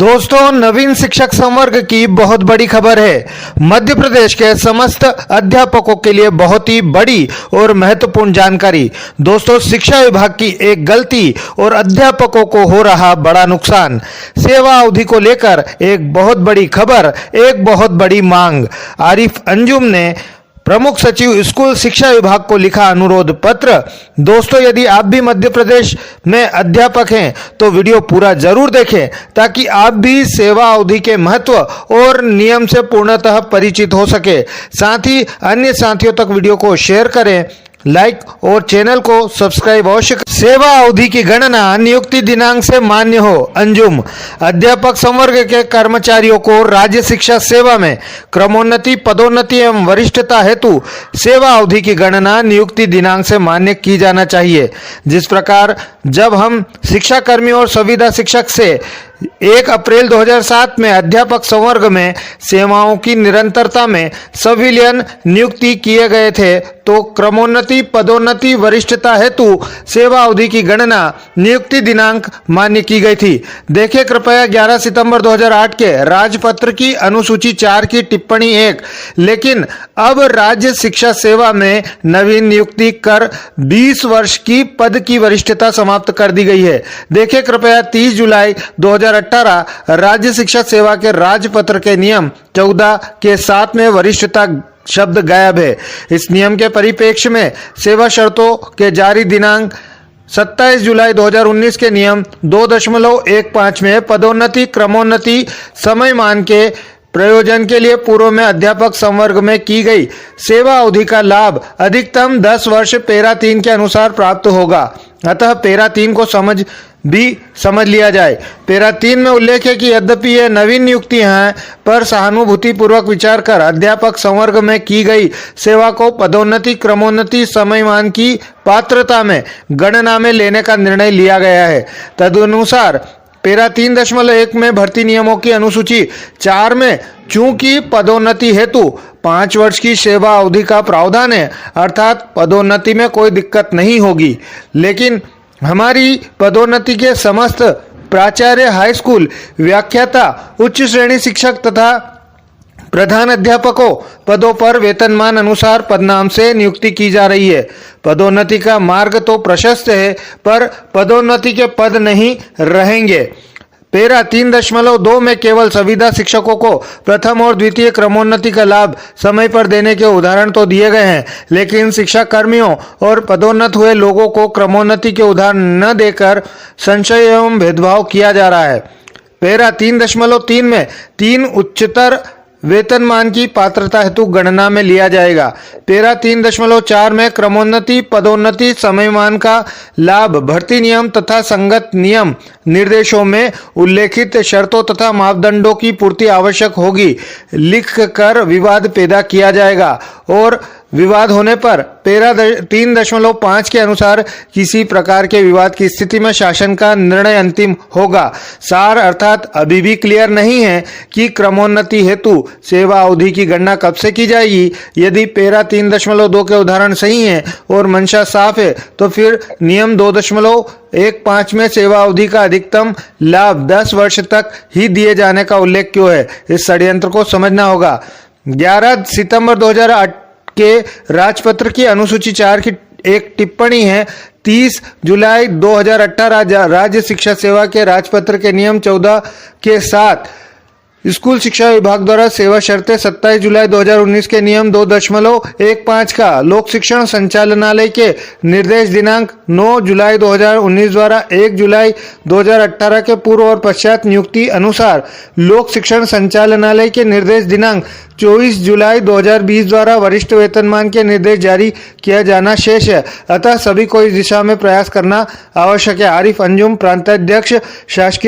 दोस्तों, नवीन शिक्षक संवर्ग की बहुत बड़ी खबर है। मध्य प्रदेश के समस्त अध्यापकों के लिए बहुत ही बड़ी और महत्वपूर्ण जानकारी। दोस्तों, शिक्षा विभाग की एक गलती और अध्यापकों को हो रहा बड़ा नुकसान। सेवा अवधि को लेकर एक बहुत बड़ी खबर, एक बहुत बड़ी मांग। आरिफ अंजुम ने प्रमुख सचिव स्कूल शिक्षा विभाग को लिखा अनुरोध पत्र। दोस्तों, यदि आप भी मध्य प्रदेश में अध्यापक हैं तो वीडियो पूरा जरूर देखें ताकि आप भी सेवा अवधि के महत्व और नियम से पूर्णतः परिचित हो सके। साथ ही अन्य साथियों तक वीडियो को शेयर करें, लाइक और चैनल को सब्सक्राइब अवश्य करें। सेवा अवधि की गणना नियुक्ति दिनांक से मान्य हो। अंजुम, अध्यापक संवर्ग के कर्मचारियों को राज्य शिक्षा सेवा में क्रमोन्नति, पदोन्नति एवं वरिष्ठता हेतु सेवा अवधि की गणना नियुक्ति दिनांक से मान्य की जाना चाहिए। जिस प्रकार जब हम शिक्षा कर्मी और संविदा शिक्षक से 1 अप्रैल 2007 में अध्यापक संवर्ग में सेवाओं की निरंतरता में संविलियन नियुक्ति किए गए थे, तो क्रमोन्नति, पदोन्नति, वरिष्ठता हेतु सेवा अवधि की गणना नियुक्ति दिनांक मान्य की गई थी। देखिए कृपया 11 सितंबर 2008 के राजपत्र की अनुसूची 4 की टिप्पणी 1। लेकिन अब राज्य शिक्षा सेवा में नवीन नियुक्ति कर 20 वर्ष की पद की वरिष्ठता समाप्त कर दी गई है। देखिए कृपया 30 जुलाई 2018 राज्य शिक्षा सेवा के राजपत्र के नियम 14 के 7 में वरिष्ठता शब्द गायब है। इस नियम के परिप्रेक्ष्य में सेवा शर्तों के जारी दिनांक 27 जुलाई 2019 के नियम 2.15 में पदोन्नति, क्रमोन्नति समयमान के प्रयोजन के लिए पूर्व में अध्यापक संवर्ग में की गई सेवा अवधि का लाभ अधिकतम 10 वर्ष पैरा 3 के अनुसार प्राप्त होगा। अतः पैरा 3 को समझ लिया जाए। पैरा 3 में उल्लेख है कि यद्यपि ये नवीन नियुक्तियां हैं, पर सहानुभूति पूर्वक विचार कर अध्यापक संवर्ग में की गई सेवा को पदोन्नति, क्रमोन्नति समयमान की पात्रता में गणना में लेने का निर्णय लिया गया है। तदनुसार पैरा 3.1 में भर्ती नियमों की अनुसूची 4 में चूंकि पदोन्नति हेतु 5 वर्ष की सेवा अवधि का प्रावधान है, अर्थात पदोन्नति में कोई दिक्कत नहीं होगी। लेकिन हमारी पदोन्नति के समस्त प्राचार्य, हाई स्कूल व्याख्याता, उच्च श्रेणी शिक्षक तथा प्रधान अध्यापकों पदों पर वेतनमान अनुसार पदनाम से नियुक्ति की जा रही है। पदोन्नति का मार्ग तो प्रशस्त है, पर पदोन्नति के पद नहीं रहेंगे। पैरा 3.2 में केवल संविदा शिक्षकों को प्रथम और द्वितीय क्रमोन्नति का लाभ समय पर देने के उदाहरण तो दिए गए हैं, लेकिन शिक्षा कर्मियों और पदोन्नत हुए लोगों को क्रमोन्नति के उदाहरण न देकर संशय एवं भेदभाव किया जा रहा है। पैरा 3.3 में 3 उच्चतर वेतनमान की पात्रता हेतु गणना में लिया जाएगा। पैरा 3.4 में क्रमोन्नति, पदोन्नति समयमान का लाभ भर्ती नियम तथा संगत नियम निर्देशों में उल्लेखित शर्तों तथा मापदंडों की पूर्ति आवश्यक होगी लिख कर विवाद पैदा किया जाएगा, और विवाद होने पर पैरा 3.5 के अनुसार किसी प्रकार के विवाद की स्थिति में शासन का निर्णय अंतिम होगा। सार अर्थात अभी भी क्लियर नहीं है कि क्रमोन्नति हेतु सेवा अवधि की गणना कब से की जाएगी। यदि पैरा 3.2 के उदाहरण सही हैं और मंशा साफ है, तो फिर नियम 2.15 में सेवा अवधि का अधिकतम लाभ 10 वर्ष तक ही दिए जाने का उल्लेख क्यों है। इस षड्यंत्र को समझना होगा। 11 सितंबर 2008 के राजपत्र की अनुसूची 4 की एक टिप्पणी है। 30 जुलाई 2018 राज्य शिक्षा सेवा के राजपत्र के नियम 14 के साथ स्कूल शिक्षा विभाग द्वारा सेवा शर्तें 27 जुलाई 2019 के नियम 2.15 का लोक शिक्षण संचालनालय के निर्देश दिनांक 9 जुलाई 2019 द्वारा 1 जुलाई 2018 के पूर्व और पश्चात नियुक्ति अनुसार लोक शिक्षण संचालनालय के निर्देश दिनांक 24 जुलाई 2020 द्वारा वरिष्ठ वेतनमान के निर्देश जारी किया जाना शेष है। अतः सभी को इस दिशा में प्रयास करना आवश्यक है। आरिफ अंजुम, प्रांताध्यक्ष, शासकीय